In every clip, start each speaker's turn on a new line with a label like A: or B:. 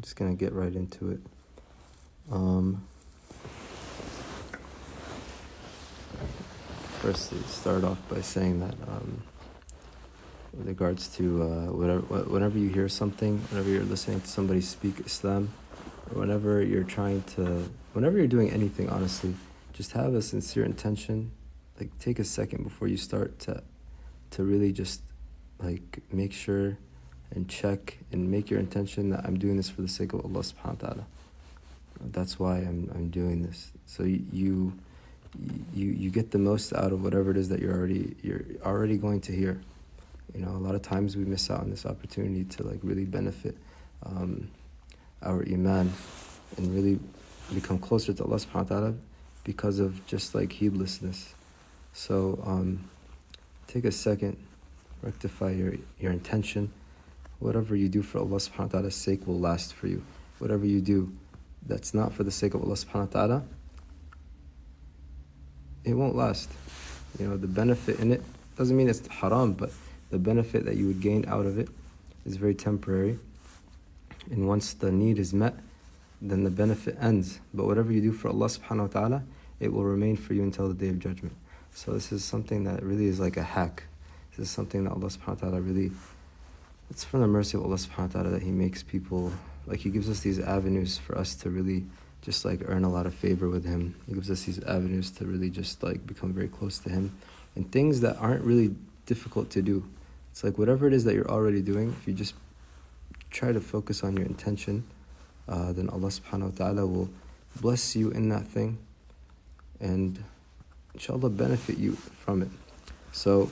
A: just going to get right into it. First, start off by saying that with regards to whenever you hear something, whenever you're listening to somebody speak Islam, or whenever you're doing anything, honestly, just have a sincere intention. Like, take a second before you start to really just like make sure and check and make your intention that I'm doing this for the sake of Allah subhanahu wa ta'ala. That's why I'm doing this. So you get the most out of whatever it is that you're already going to hear. You know, a lot of times we miss out on this opportunity to like really benefit our Iman and really become closer to Allah subhanahu wa ta'ala because of just like heedlessness. So take a second, rectify your intention. Whatever you do for Allah subhanahu wa ta'ala's sake will last for you. Whatever you do that's not for the sake of Allah subhanahu wa ta'ala, it won't last. You know, the benefit in it doesn't mean it's haram, but the benefit that you would gain out of it is very temporary. And once the need is met, then the benefit ends. But whatever you do for Allah subhanahu wa ta'ala, it will remain for you until the Day of Judgment. So this is something that really is like a hack. This is something that Allah subhanahu wa ta'ala really, it's from the mercy of Allah subhanahu wa ta'ala that He makes people, like He gives us these avenues for us to really just like earn a lot of favor with Him. He gives us these avenues to really just like become very close to Him. And things that aren't really difficult to do. It's like whatever it is that you're already doing, if you just try to focus on your intention, then Allah subhanahu wa ta'ala will bless you in that thing and inshallah benefit you from it. So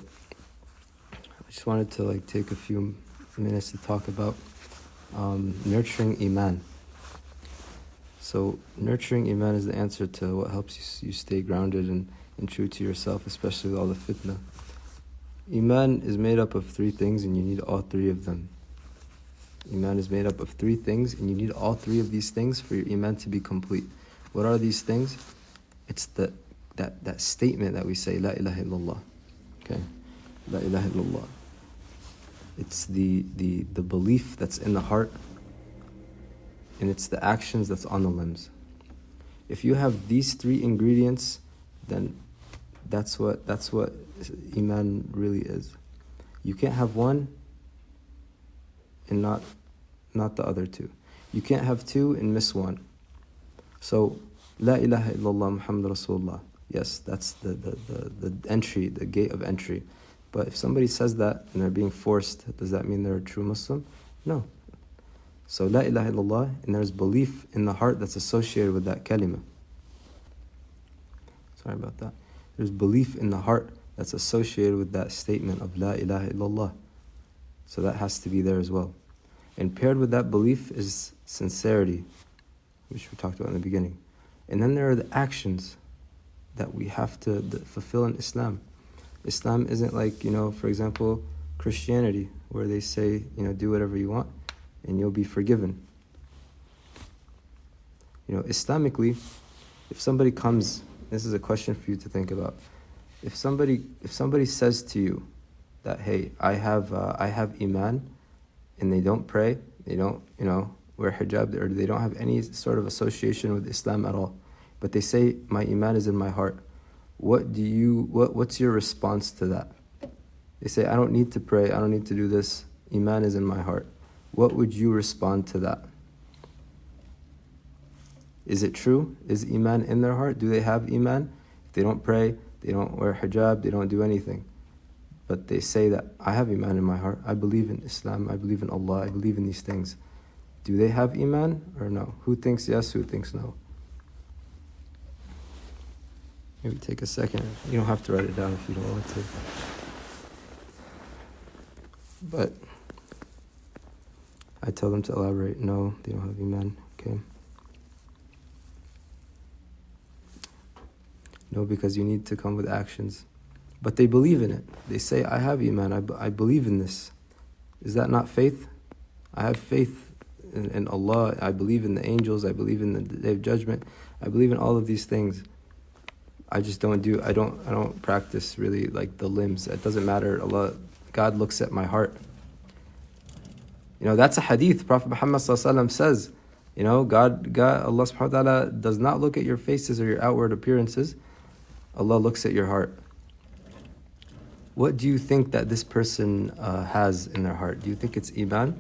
A: I just wanted to like take a few minutes to talk about nurturing Iman. So nurturing Iman is the answer to what helps you stay grounded and true to yourself, especially with all the fitna. Iman is made up of three things and you need all three of them. Iman is made up of three things and you need all three of these things for your Iman to be complete. What are these things? It's that statement that we say, La ilaha illallah. Okay? La ilaha illallah. It's the belief that's in the heart, and it's the actions that's on the limbs. If you have these three ingredients, then that's what Iman really is. You can't have one and not the other two. You can't have two and miss one. So, La ilaha illallah Muhammad Rasulullah. Yes, that's the entry, the gate of entry. But if somebody says that and they're being forced, does that mean they're a true Muslim? No. So La ilaha illallah, and there's belief in the heart that's associated with that kalima. Sorry about that. There's belief in the heart that's associated with that statement of La ilaha illallah. So that has to be there as well. And paired with that belief is sincerity, which we talked about in the beginning. And then there are the actions that we have to fulfill in Islam. Islam isn't like, for example, Christianity, where they say, do whatever you want and you'll be forgiven. Islamically, if somebody comes, this is a question for you to think about. If somebody says to you that, hey, I have Iman, and they don't pray, they don't, wear hijab, or they don't have any sort of association with Islam at all, but they say, my Iman is in my heart, what's your response to that? They say, I don't need to pray, I don't need to do this, Iman is in my heart. What would you respond to that? Is it true? Is Iman in their heart? Do they have Iman? If they don't pray, they don't wear hijab, they don't do anything, but they say that I have Iman in my heart, I believe in Islam, I believe in Allah, I believe in these things. Do they have Iman or no? Who thinks yes, who thinks no? Maybe take a second. You don't have to write it down if you don't want to. But I tell them to elaborate. No, they don't have Iman. Okay. No, because you need to come with actions. But they believe in it. They say, I have Iman, I believe in this. Is that not faith? I have faith in Allah, I believe in the angels, I believe in the Day of Judgment, I believe in all of these things. I just don't practice really like the limbs. It doesn't matter. God looks at my heart. That's a hadith. Prophet Muhammad ﷺ says Allah subhanahu wa ta'ala does not look at your faces or your outward appearances. Allah looks at your heart. What do you think that this person has in their heart? Do you think it's Iman?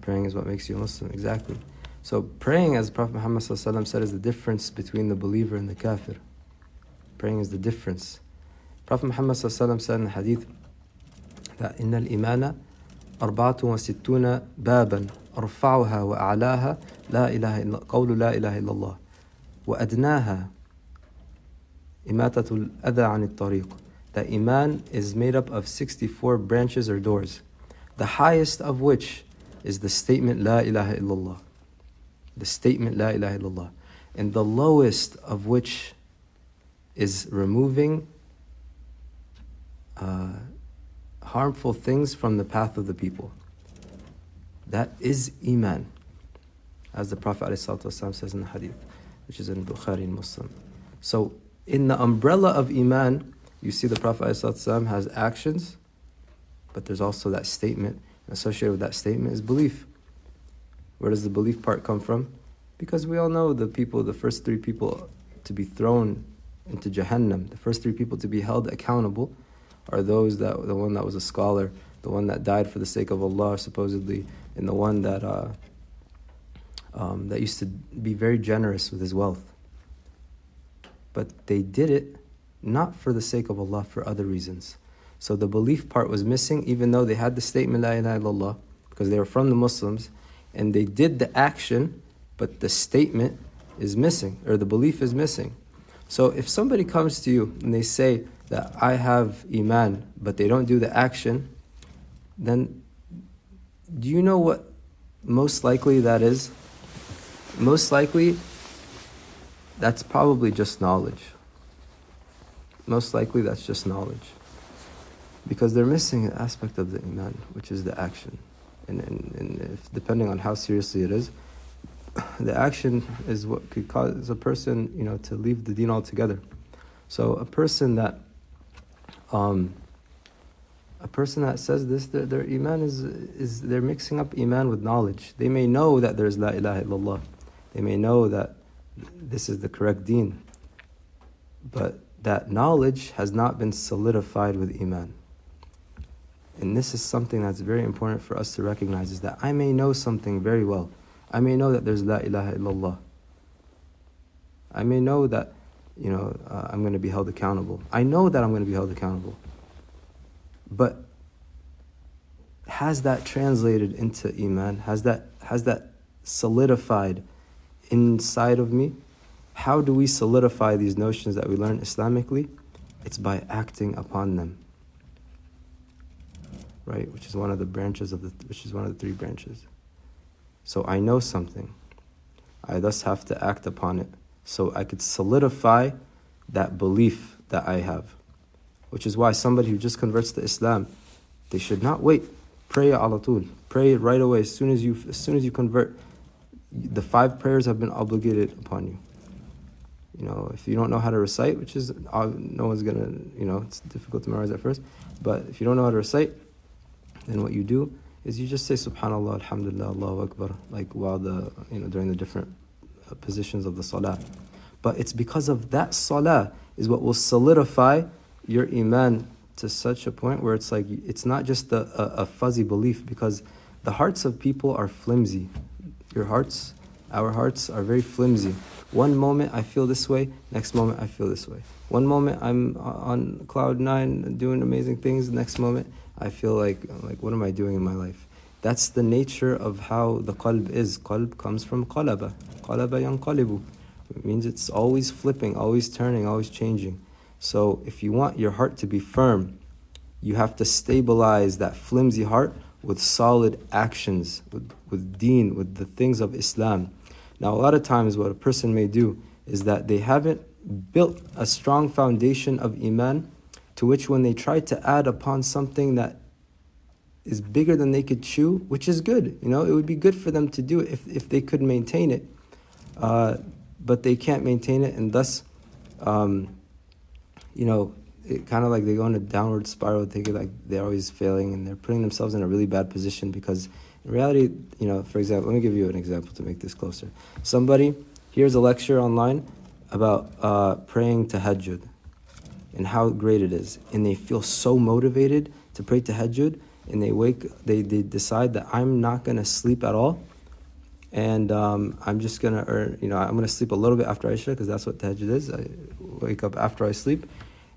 A: Praying is what makes you a Muslim, exactly. So praying, as Prophet Muhammad said, is the difference between the believer and the kafir. Praying is the difference. Prophet Muhammad said in the hadith that إن الإيمان 64 بابا أرفعها وأعلاها لا إله إلا قول لا إله إلا الله وأدناها إماتة الأذى عن الطريق. That Iman is made up of 64 branches or doors, the highest of which is the statement La ilaha illallah. The statement La ilaha illallah. And the lowest of which is removing harmful things from the path of the people. That is Iman, as the Prophet ﷺ says in the hadith, which is in Bukhari and Muslim. So in the umbrella of Iman, you see the Prophet ﷺ has actions, but there's also that statement. Associated with that statement is belief. Where does the belief part come from? Because we all know the first three people to be thrown into Jahannam, the first three people to be held accountable are the one that was a scholar, the one that died for the sake of Allah supposedly, and the one that used to be very generous with his wealth. But they did it not for the sake of Allah, for other reasons. So the belief part was missing, even though they had the statement La ilaha illallah, because they were from the Muslims, and they did the action, but the statement is missing, or the belief is missing. So if somebody comes to you and they say that I have Iman, but they don't do the action, then do you know what most likely that is? Most likely, that's probably just knowledge. Most likely that's just knowledge. Because they're missing an aspect of the Iman, which is the action. And if, depending on how seriously it is, the action is what could cause a person, to leave the deen altogether. So a person that says this, their Iman is they're mixing up Iman with knowledge. They may know that there's La ilaha illallah. They may know that this is the correct deen. But that knowledge has not been solidified with Iman. And this is something that's very important for us to recognize, is that I may know something very well. I may know that there's La ilaha illallah. I may know that, I'm going to be held accountable. I know that I'm going to be held accountable. But has that translated into Iman? Has that solidified inside of me? How do we solidify these notions that we learn Islamically? It's by acting upon them. Right, which is one of the three branches. So I know something. I thus have to act upon it, so I could solidify that belief that I have. Which is why somebody who just converts to Islam, they should not wait. Pray ala tul. Pray right away. As soon as you convert, the 5 prayers have been obligated upon you. If you don't know how to recite, which is no one's gonna, it's difficult to memorize at first. But if you don't know how to recite, then what you do is you just say Subhanallah, Alhamdulillah, Allahu Akbar, like while during the different positions of the salah. But it's because of that salah is what will solidify your Iman to such a point where it's like, it's not just a fuzzy belief, because the hearts of people are flimsy. Our hearts are very flimsy. One moment I feel this way, next moment I feel this way. One moment I'm on cloud 9 doing amazing things, next moment I feel like what am I doing in my life? That's the nature of how the qalb is. Qalb comes from qalaba. Qalaba yanqalibu. It means it's always flipping, always turning, always changing. So if you want your heart to be firm, you have to stabilize that flimsy heart with solid actions, with deen, with the things of Islam. Now a lot of times what a person may do is that they haven't built a strong foundation of Iman, to which when they try to add upon something that is bigger than they could chew, which is good, it would be good for them to do it if they could maintain it, but they can't maintain it, and thus, it kind of like they go in a downward spiral, thinking like they're always failing and they're putting themselves in a really bad position because in reality, for example, let me give you an example to make this closer. Somebody hears a lecture online about praying tahajjud and how great it is, and they feel so motivated to pray tahajjud, and they decide that I'm not going to sleep at all, and I'm just going to I'm going to sleep a little bit after Isha, because that's what tahajjud is. I wake up after I sleep,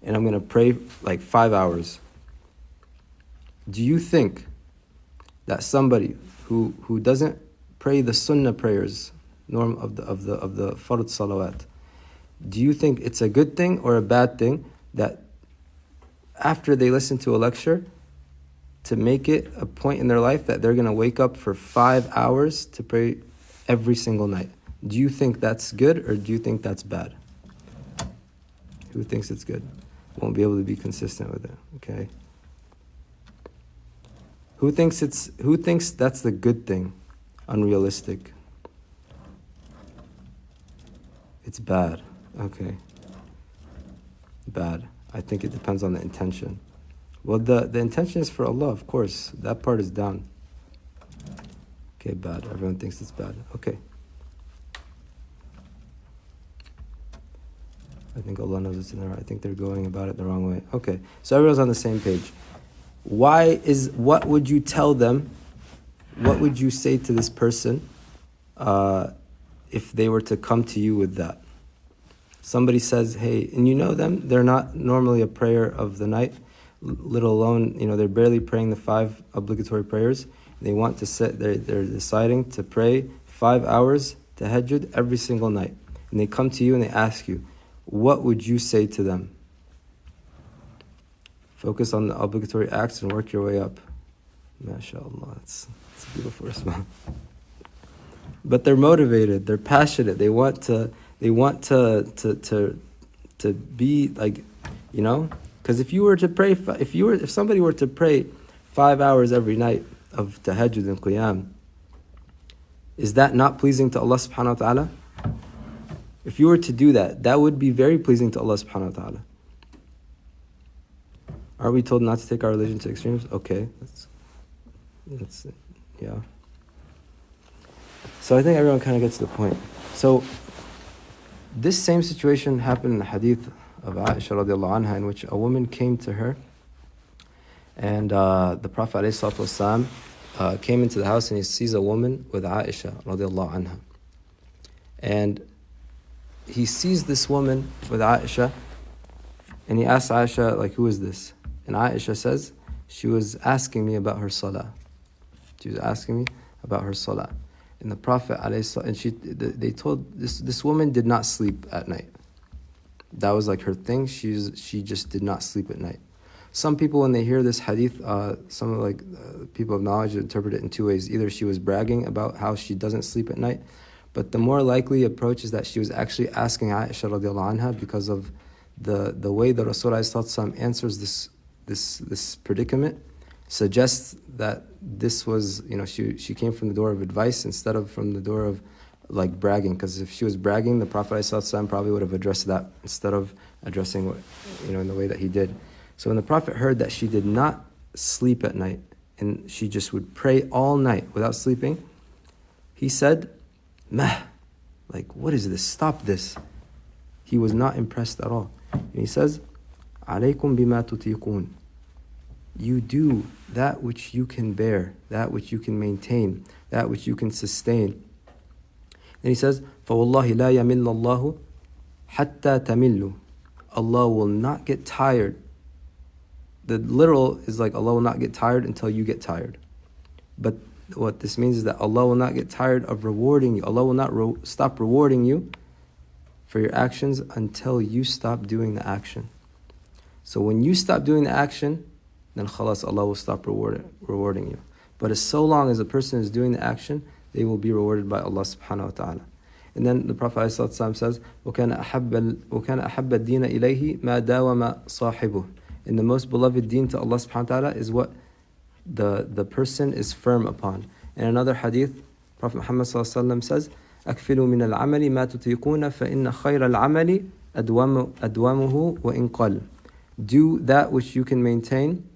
A: and I'm going to pray like 5 hours. Do you think that somebody who doesn't pray the Sunnah prayers, norm of the Fard Salawat, do you think it's a good thing or a bad thing that after they listen to a lecture, to make it a point in their life that they're going to wake up for 5 hours to pray every single night? Do you think that's good or do you think that's bad? Who thinks it's good? Won't be able to be consistent with it, okay? Who thinks that's the good thing? Unrealistic. It's bad. Okay. Bad. I think it depends on the intention. Well, the intention is for Allah, of course. That part is down. Okay, bad. Everyone thinks it's bad. Okay. I think Allah knows it's in there. I think they're going about it the wrong way. Okay. So everyone's on the same page. What would you tell them? What would you say to this person if they were to come to you with that? Somebody says, hey, and you know them, they're not normally a prayer of the night, let alone, they're barely praying the 5 obligatory prayers. They want to they're deciding to pray 5 hours tahajjud every single night. And they come to you and they ask you, what would you say to them? Focus on the obligatory acts and work your way up. MashaAllah, it's a beautiful response. But they're motivated, they're passionate, they want to be like, because if somebody were to pray 5 hours every night of tahajjud and qiyam, is that not pleasing to Allah subhanahu wa ta'ala? If you were to do that, that would be very pleasing to Allah subhanahu wa ta'ala. Aren't we told not to take our religion to extremes? Okay, that's yeah. So I think everyone kind of gets the point. So this same situation happened in the hadith of Aisha radiallahu anha, in which a woman came to her, and the Prophet ﷺ came into the house and he sees a woman with Aisha radiallahu anha. And he sees this woman with Aisha, and he asks Aisha, like, who is this? And Aisha says, she was asking me about her salah. She was asking me about her salah. And the Prophet, they told this woman did not sleep at night. That was like her thing. She just did not sleep at night. Some people, when they hear this hadith, people of knowledge interpret it in 2 ways. Either she was bragging about how she doesn't sleep at night, but the more likely approach is that she was actually asking Aisha radiallahu anha because of the way that Rasulullah answers this predicament suggests that this was, she came from the door of advice instead of from the door of like bragging. Because if she was bragging, the Prophet ﷺ probably would have addressed that instead of addressing what, in the way that he did. So when the Prophet heard that she did not sleep at night and she just would pray all night without sleeping, he said, "Mah, like, what is this? Stop this." He was not impressed at all. And he says, "Alaykum bima tutiqun." You do that which you can bear, that which you can maintain, that which you can sustain. And he says, فَوَاللَّهِ لَا يَمِلَّ اللَّهُ حَتَّى تَمِلُّ. Allah will not get tired. The literal is like Allah will not get tired until you get tired. But what this means is that Allah will not get tired of rewarding you. Allah will not stop rewarding you for your actions until you stop doing the action. So when you stop doing the action, then khalas, Allah will stop rewarding you. But as so long as a person is doing the action, they will be rewarded by Allah subhanahu wa ta'ala. And then the Prophet ﷺ says, وَكَانَ أَحَبَّ الدِّينَ إِلَيْهِ مَا دَاوَمَ صَاحِبُهُ. And the most beloved deen to Allah subhanahu wa ta'ala is what the person is firm upon. In another hadith, Prophet Muhammad ﷺ says, أَكْفِلُوا مِنَ الْعَمَلِ مَا تُطِيقُونَ فَإِنَّ خَيْرَ الْعَمَلِ أَدْوَمُهُ وَإِنْ قَلَّ. Do that which you can maintain,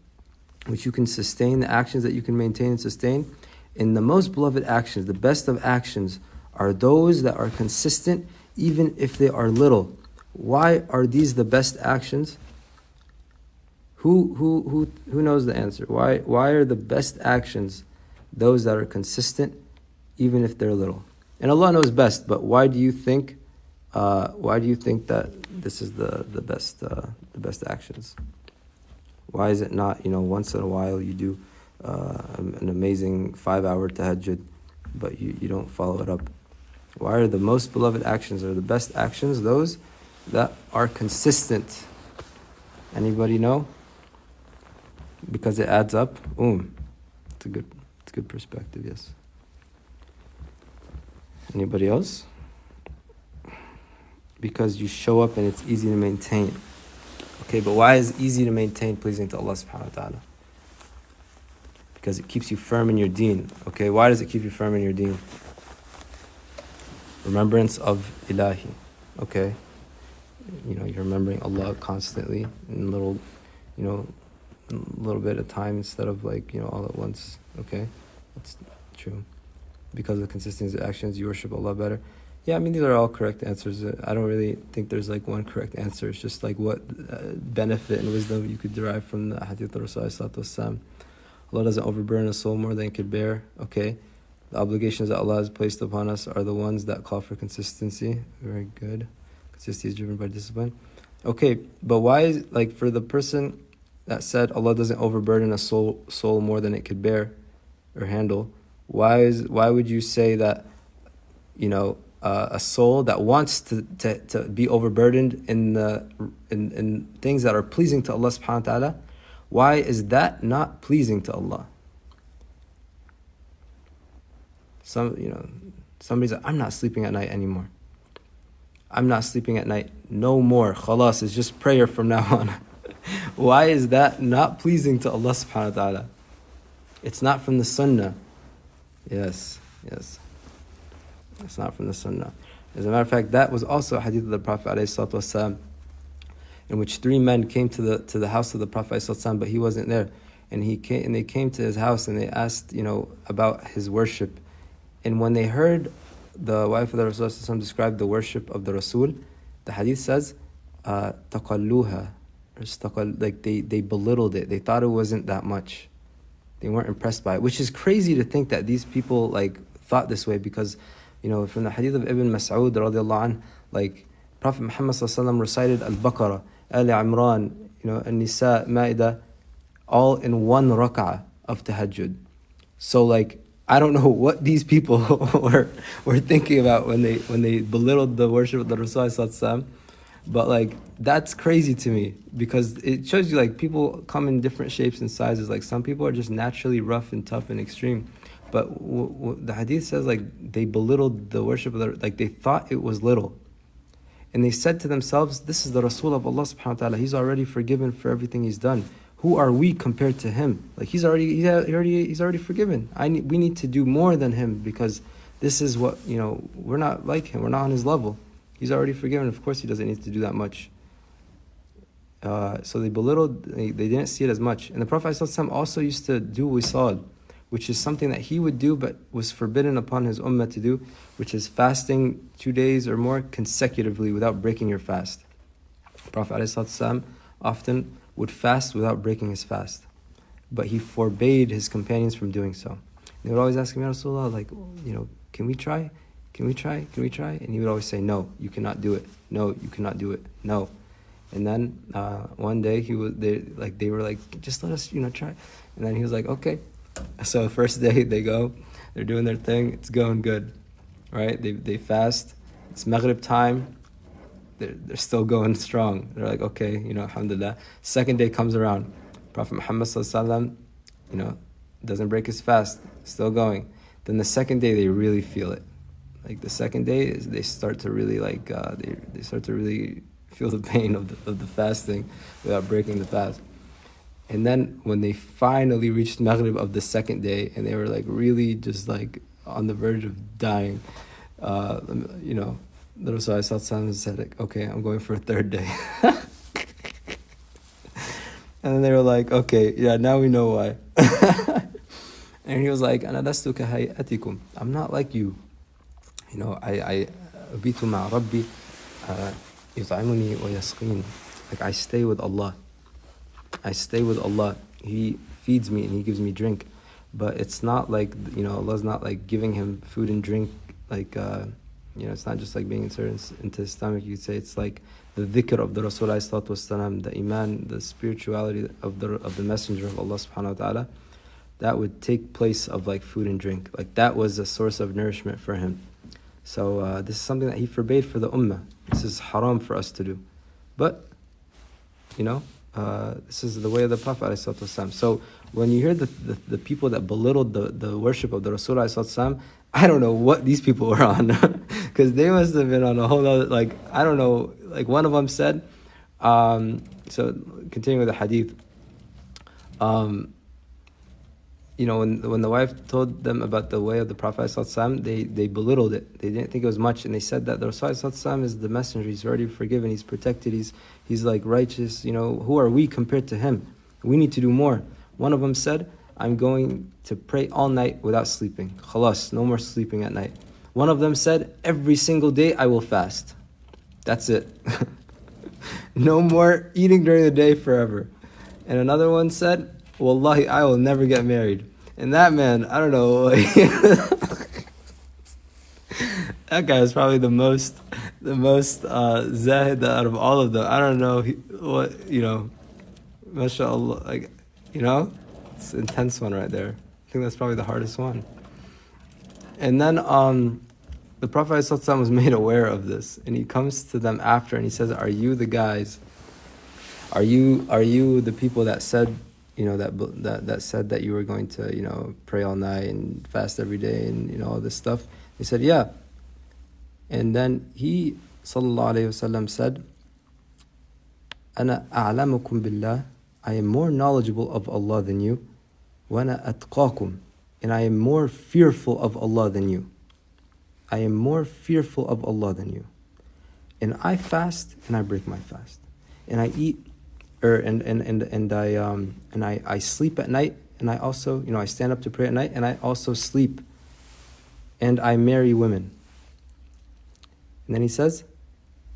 A: which you can sustain, the actions that you can maintain and sustain. And the most beloved actions, the best of actions, are those that are consistent even if they are little. Why are these the best actions? Who knows the answer? Why are the best actions those that are consistent even if they're little? And Allah knows best, but why do you think that this is the best actions? Why is it not, once in a while you do an amazing 5-hour tahajjud, but you don't follow it up? Why are the most beloved actions or the best actions those that are consistent? Anybody know? Because it adds up. It's a good perspective. Yes. Anybody else? Because you show up and it's easy to maintain. Okay, but why is it easy to maintain pleasing to Allah subhanahu wa ta'ala? Because it keeps you firm in your deen. Okay, why does it keep you firm in your deen? Remembrance of Ilahi. Okay, you're remembering Allah constantly in little bit at a time instead of all at once. Okay, that's true. Because of the consistency of actions, you worship Allah better. Yeah, these are all correct answers. I don't really think there's one correct answer. It's just what benefit and wisdom you could derive from the hadith of Rasulullah. Allah doesn't overburden a soul more than it could bear. Okay, the obligations that Allah has placed upon us are the ones that call for consistency. Very good. Consistency is driven by discipline. Okay, but why is for the person that said Allah doesn't overburden a soul more than it could bear or handle? Why would you say that a soul that wants to be overburdened in things that are pleasing to Allah subhanahu wa ta'ala, why is that not pleasing to Allah? Somebody's like, I'm not sleeping at night anymore. I'm not sleeping at night no more. Khalas, it's just prayer from now on. Why is that not pleasing to Allah subhanahu wa ta'ala? It's not from the Sunnah. Yes. It's not from the Sunnah. As a matter of fact, that was also a hadith of the Prophet ﷺ, in which 3 men came to the house of the Prophet ﷺ, but he wasn't there. And they came to his house and they asked, about his worship. And when they heard the wife of the Rasul ﷺ describe the worship of the Rasul, the hadith says, taqalluha, they belittled it. They thought it wasn't that much. They weren't impressed by it, which is crazy to think that these people thought this way, because from the hadith of Ibn Mas'ud radiallahu anh, Prophet Muhammad sallallahu recited Al-Baqarah, Ali Imran, An-Nisa, Ma'idah, all in one rak'ah of tahajjud. So I don't know what these people were thinking about when they belittled the worship of the Rasul sallallahu, but that's crazy to me, because it shows you people come in different shapes and sizes. Some people are just naturally rough and tough and extreme. But the hadith says they belittled the worship of they thought it was little. And they said to themselves, this is the Rasul of Allah subhanahu wa ta'ala. He's already forgiven for everything he's done. Who are we compared to him? He's already forgiven. We need to do more than him, because this is what, we're not like him. We're not on his level. He's already forgiven. Of course he doesn't need to do that much. So they belittled, they didn't see it as much. And the Prophet ﷺ also used to do wisal, which is something that he would do but was forbidden upon his ummah to do, which is fasting 2 days or more consecutively without breaking your fast. Prophet ﷺ often would fast without breaking his fast, but he forbade his companions from doing so. They would always ask him, Ya Rasulullah, can we try? Can we try? And he would always say, no, you cannot do it. No, you cannot do it. No. And then one day they were like, just let us, try. And then he was like, okay. So the first day they go, they're doing their thing, it's going good, right? They fast, it's Maghrib time, they're still going strong. They're like, okay, alhamdulillah. Second day comes around, Prophet Muhammad sallallahu alaihi wasallam, doesn't break his fast, still going. Then the second day they really feel it. The second day they start to really they start to really feel the pain of the fasting without breaking the fast. And then when they finally reached Maghrib of the second day, and they were really just on the verge of dying, the Rasul said, okay, I'm going for a third day. And then they were like, okay, yeah, now we know why. And he was like, أَنَا لَسْتُ كَهَيْئَتِكُمْ, I'm not like you. You know, I أبيت مع ربي يطعمني ويسقين. Like I stay with Allah. I stay with Allah. He feeds me and He gives me drink. But it's not like, you know, Allah's not like giving him food and drink like, you know, it's not just like being inserted into his stomach. You could say it's like the dhikr of the Rasul ﷺ, the Iman, the spirituality of the Messenger of Allah subhanahu wa ta'ala, that would take place of like food and drink. Like that was a source of nourishment for him. So this is something that he forbade for the ummah. This is haram for us to do. But, you know, this is the way of the Prophet ﷺ. So when you hear the people that belittled the worship of the Rasul ﷺ, I don't know what these people were on. Because they must have been on a whole other, like, I don't know, like one of them said, so continuing with the hadith, you know, when the wife told them about the way of the Prophet ﷺ, they belittled it. They didn't think it was much, and they said that the Rasul ﷺ is the messenger. He's already forgiven. He's protected. He's like righteous. You know, who are we compared to him? We need to do more. One of them said, I'm going to pray all night without sleeping. Khalas, no more sleeping at night. One of them said, every single day I will fast. That's it. No more eating during the day forever. And another one said, Wallahi, I will never get married. And that man, I don't know. That guy is probably the most zahid out of all of them. I don't know what, you know, mashallah, like, you know, it's an intense one right there. I think that's probably the hardest one. And then the Prophet ﷺ was made aware of this, and he comes to them after and he says, are you the guys, are you the people that said, you know, that said that you were going to, you know, pray all night and fast every day and, you know, all this stuff? He said, yeah. And then he, sallallahu alayhi wasallam, said, أَنَا أَعْلَمُكُمْ بِاللَّهِ, I am more knowledgeable of Allah than you. وَأَنَا أَتْقَاكُمْ, and I am more fearful of Allah than you. I am more fearful of Allah than you. And I fast and I break my fast. And I eat, and I sleep at night, and I also, you know, I stand up to pray at night, and I also sleep. And I marry women. And then he says,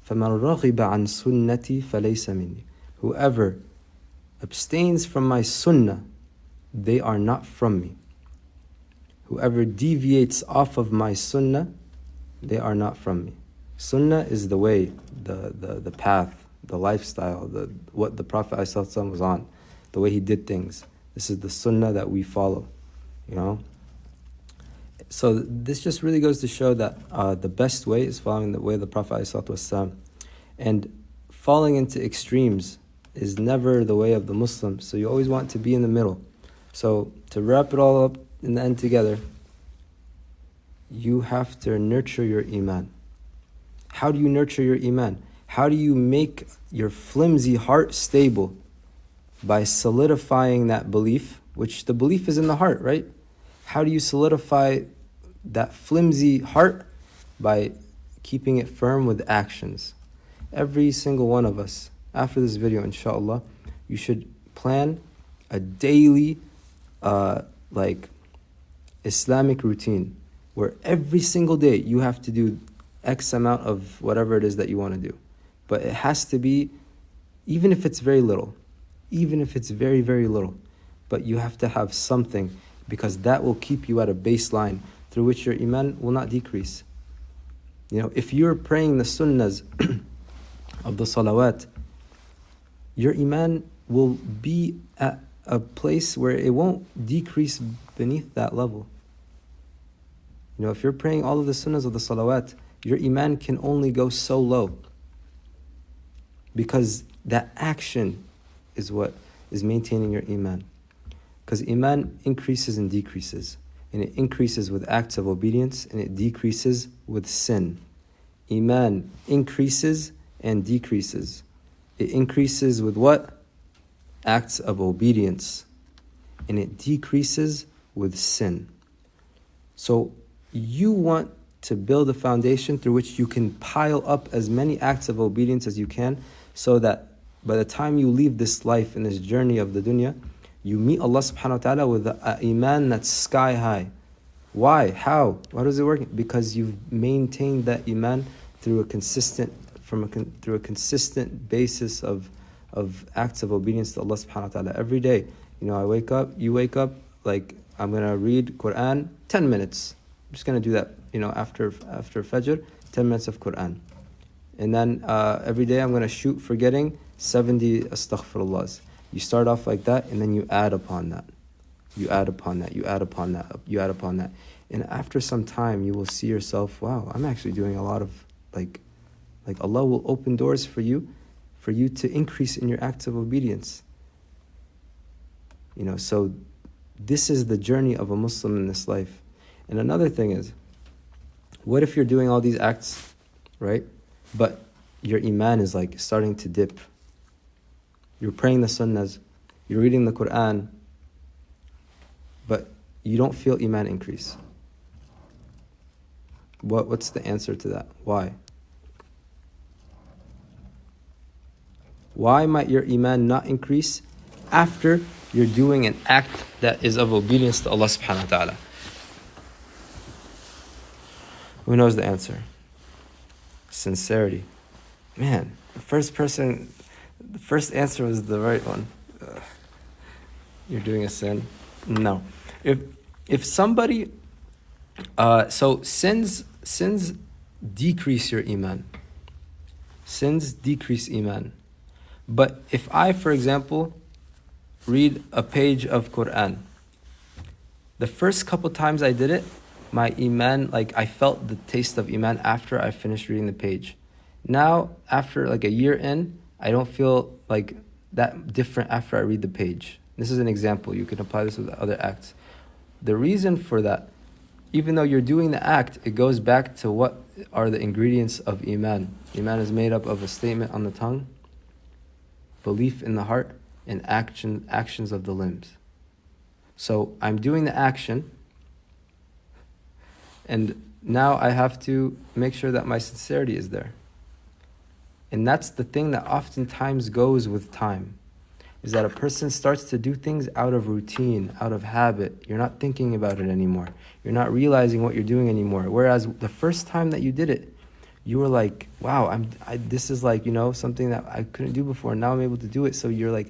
A: فَمَنْ رَغِبَ عَنْ سُنَّتِي فَلَيْسَ مِنِّي, whoever abstains from my sunnah, they are not from me. Whoever deviates off of my sunnah, they are not from me. Sunnah is the way, the path, the lifestyle, what the Prophet ﷺ was on, the way he did things. This is the sunnah that we follow, you know. So this just really goes to show that the best way is following the way of the Prophet ﷺ. And falling into extremes is never the way of the Muslim. So you always want to be in the middle. So to wrap it all up in the end together, you have to nurture your Iman. How do you nurture your Iman? How do you make your flimsy heart stable? By solidifying that belief, which the belief is in the heart, right? How do you solidify that flimsy heart? By keeping it firm with actions. Every single one of us, after this video, inshallah, you should plan a daily like Islamic routine where every single day you have to do X amount of whatever it is that you want to do. But it has to be, even if it's very little, even if it's very, very little, but you have to have something, because that will keep you at a baseline through which your Iman will not decrease. You know, if you're praying the sunnahs of the salawat, your Iman will be at a place where it won't decrease beneath that level. You know, if you're praying all of the sunnahs of the salawat, your Iman can only go so low, because that action is what is maintaining your Iman. Because Iman increases and decreases. And it increases with acts of obedience, and it decreases with sin. Iman increases and decreases. It increases with what? Acts of obedience. And it decreases with sin. So you want to build a foundation through which you can pile up as many acts of obedience as you can, so that by the time you leave this life in this journey of the dunya, you meet Allah subhanahu wa ta'ala with an iman that's sky high. Why? How? How is it working? Because you've maintained that iman through a consistent basis of acts of obedience to Allah subhanahu wa ta'ala every day. I wake up, you wake up, like I'm gonna read Quran 10 minutes. I'm just gonna do that, after Fajr, 10 minutes of Quran. And then every day I'm gonna shoot for getting 70 astaghfirullahs. You start off like that, and then you add upon that. You add upon that, you add upon that, you add upon that. And after some time, you will see yourself, wow, I'm actually doing a lot of, like Allah will open doors for you to increase in your acts of obedience. So this is the journey of a Muslim in this life. And another thing is, what if you're doing all these acts, right? But your iman is like starting to dip. You're praying the sunnahs, you're reading the Quran, but you don't feel iman increase. What's the answer to that? Why? Why might your iman not increase after you're doing an act that is of obedience to Allah subhanahu wa ta'ala? Who knows the answer? Sincerity. Man, the first answer was the right one. You're doing a sin? No. If somebody, so sins decrease your iman. Sins decrease iman. But if I, for example, read a page of Quran, the first couple times I did it, my iman, I felt the taste of iman after I finished reading the page. Now, after a year in, I don't feel that different after I read the page. This is an example. You can apply this with other acts. The reason for that, even though you're doing the act, it goes back to what are the ingredients of iman. Iman is made up of a statement on the tongue, belief in the heart, and actions of the limbs. So I'm doing the action, and now I have to make sure that my sincerity is there. And that's the thing that oftentimes goes with time, is that a person starts to do things out of routine, out of habit. You're not thinking about it anymore. You're not realizing what you're doing anymore. Whereas the first time that you did it, you were like, wow, this is something that I couldn't do before. Now I'm able to do it. So you're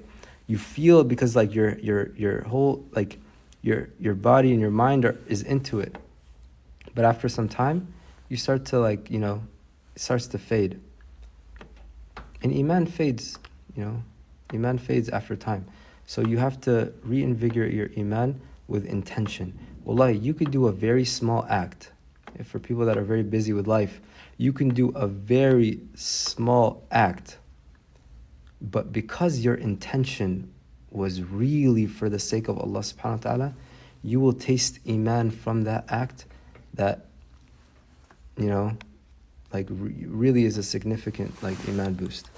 A: you feel, because your whole, your body and your mind is into it. But after some time, you start to it starts to fade. And iman fades, Iman fades after time. So you have to reinvigorate your iman with intention. Wallahi, you could do a very small act. If for people that are very busy with life, you can do a very small act. But because your intention was really for the sake of Allah subhanahu wa ta'ala, you will taste iman from that act that, really is a significant iman boost.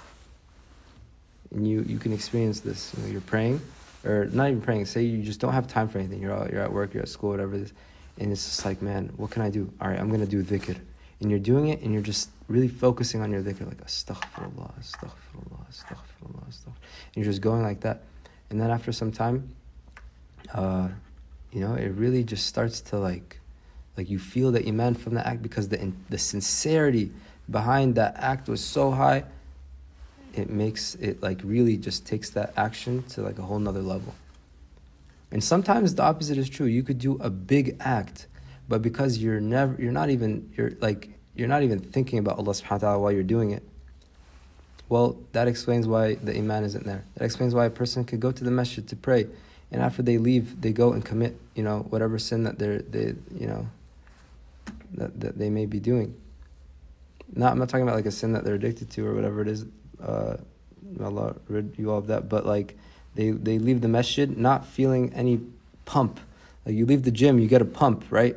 A: And you can experience this. You're praying, or not even praying. Say you just don't have time for anything. You're at work, you're at school, whatever it is, and it's just man, what can I do? All right, I'm gonna do dhikr, and you're doing it, and you're just really focusing on your dhikr, astaghfirullah, astaghfirullah, astaghfirullah, astaghfirullah. And you're just going like that, and then after some time, it really just starts to you feel the iman from the act, because the sincerity behind that act was so high. It makes it really just takes that action to a whole nother level. And sometimes the opposite is true. You could do a big act, but because you're not even thinking about Allah subhanahu wa ta'ala while you're doing it, well, that explains why the iman isn't there. That explains why a person could go to the masjid to pray, and after they leave, they go and commit whatever sin that that they may be doing. I'm not talking about a sin that they're addicted to or whatever it is. Allah rid you all of that. But they leave the masjid not feeling any pump. You leave the gym, you get a pump, right?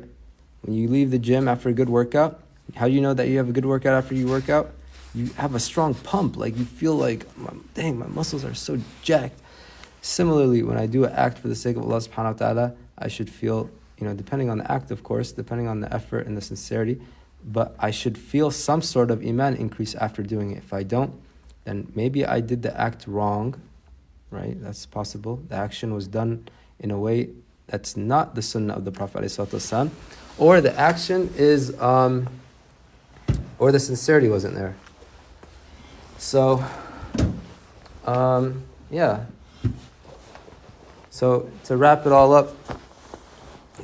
A: When you leave the gym after a good workout, how do you know that you have a good workout after you work out? You have a strong pump. You feel dang, my muscles are so jacked. Similarly, when I do an act for the sake of Allah subhanahu wa ta'ala, I should feel, depending on the act, of course, depending on the effort and the sincerity, but I should feel some sort of iman increase after doing it. If I don't, then maybe I did the act wrong, right? That's possible. The action was done in a way that's not the sunnah of the Prophet ﷺ, or the action is, or the sincerity wasn't there. So, yeah. So to wrap it all up,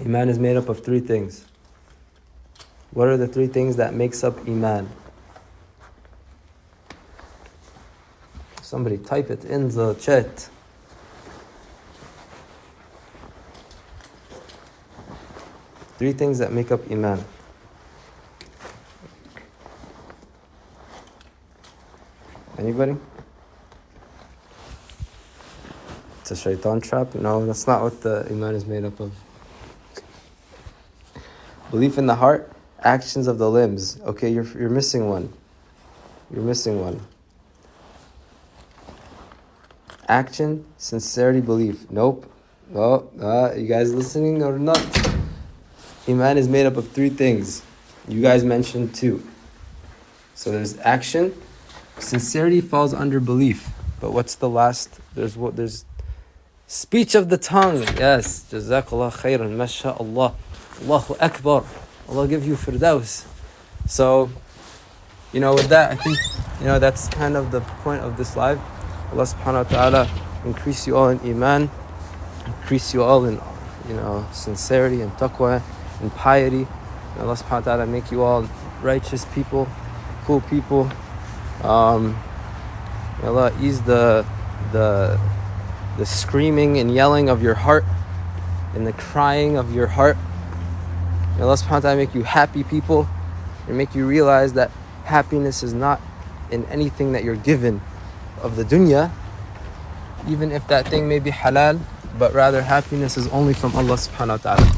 A: Iman is made up of three things. What are the three things that makes up Iman? Somebody type it in the chat. Three things that make up Iman. Anybody? It's a shaitan trap? No, that's not what the Iman is made up of. Belief in the heart, actions of the limbs. Okay, you're missing one. You're missing one. Action, sincerity, belief. Nope. Oh, you guys listening or not? Iman is made up of three things. You guys mentioned two. So there's action. Sincerity falls under belief. But what's the last? There's speech of the tongue. Yes. Jazakallah khairan. MashaAllah. Allahu Akbar. Allah give you firdaus. So, with that, I think, that's kind of the point of this live. Allah subhanahu wa ta'ala increase you all in Iman, increase you all in, sincerity and taqwa and piety. And Allah subhanahu wa ta'ala make you all righteous people, cool people. Allah ease the screaming and yelling of your heart and the crying of your heart. And Allah subhanahu wa ta'ala make you happy people and make you realize that happiness is not in anything that you're given of the dunya, even if that thing may be halal, but rather happiness is only from Allah subhanahu wa ta'ala.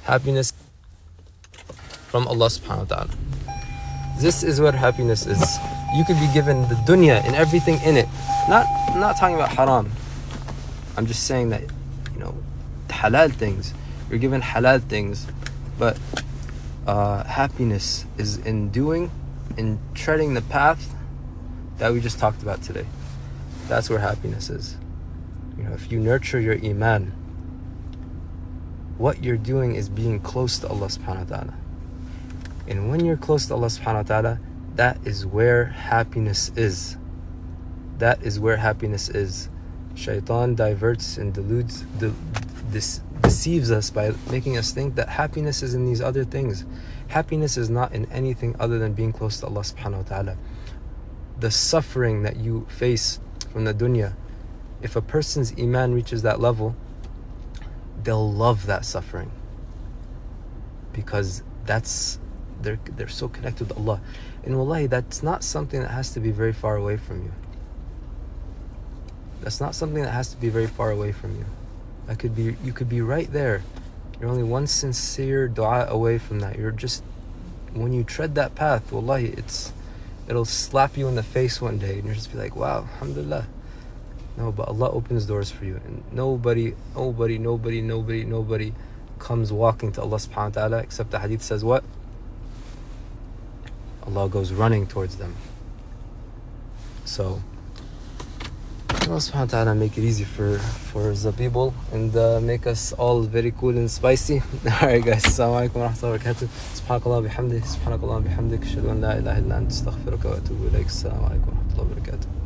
A: Happiness from Allah subhanahu wa ta'ala. This is what happiness is. You could be given the dunya and everything in it. I'm not talking about haram. I'm just saying that, halal things. You're given halal things, but happiness is in treading the path that we just talked about today. That's where happiness is. If you nurture your Iman, what you're doing is being close to Allah subhanahu wa ta'ala. And when you're close to Allah subhanahu wa ta'ala, that is where happiness is. That is where happiness is. Shaitan diverts and deceives us by making us think that happiness is in these other things. Happiness is not in anything other than being close to Allah subhanahu wa ta'ala. The suffering that you face from the dunya, if a person's Iman reaches that level, they'll love that suffering, because they're so connected to Allah. And wallahi, that's not something that has to be very far away from you. That's not something that has to be very far away from you. You could be right there. You're only one sincere dua away from that. When you tread that path, wallahi, it'll slap you in the face one day and you'll just be like, wow, alhamdulillah. No, but Allah opens doors for you, and nobody comes walking to Allah subhanahu wa ta'ala, except the hadith says what? Allah goes running towards them. So Allah subhanahu wa ta'ala make it easy for the people, and make us all very cool and spicy. Alright guys, assalamu alaikum wa rahmatullahi wa barakatuh. Subhanakallah bihamdik, subhanakallah bihamdik, ashhadu an la ilaha illa anta astaghfiruka wa atubu ilaik. Assalamu alaikum wa rahmatullahi wa barakatuh.